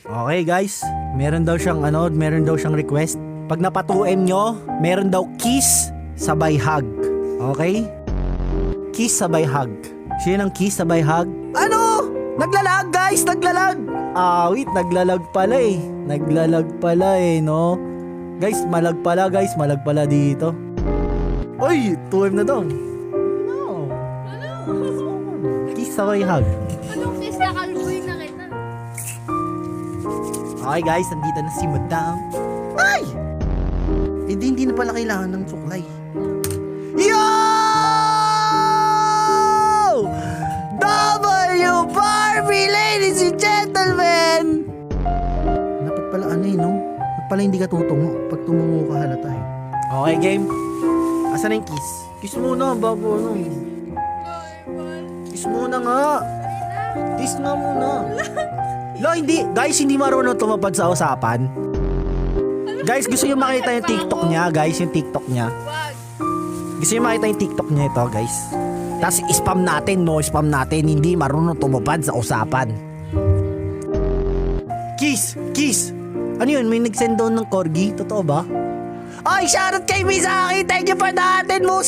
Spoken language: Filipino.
Okay guys, meron daw siyang request. Pag napa 2M nyo, meron daw kiss sabay hug. Okay? Kiss sabay hug. Sino ang kiss sabay hug? Ano? Naglalag guys, naglalag. Wait, naglalag pala eh, no? Guys, malag pala dito. Oy, 2M na daw. No. Kiss sabay hug. Anong kiss na kalboy na kita? Okay guys, nandito na si Madam. Ay! Hindi na pala kailangan ng suklay. Yo! W Barbie, ladies and gentlemen! Dapat pala no? Dapat pala hindi ka tutungo. Pag tumungo ka halata eh. Okay, game. Asan na yung kiss? Kiss muna, bago ano. Kiss muna nga. Kiss nga muna. Hindi. Guys, hindi marunong tumapad sa usapan. Guys, gusto nyo makita yung TikTok niya, guys, yung TikTok niya. Gusto nyo makita yung TikTok niya ito, guys. Tapos spam natin, hindi marunong tumapad sa usapan. Kiss! Ano yun, may nag-send down ng corgi? Totoo ba? Ay, shoutout kay Miss Aki! Thank you for the atin mo!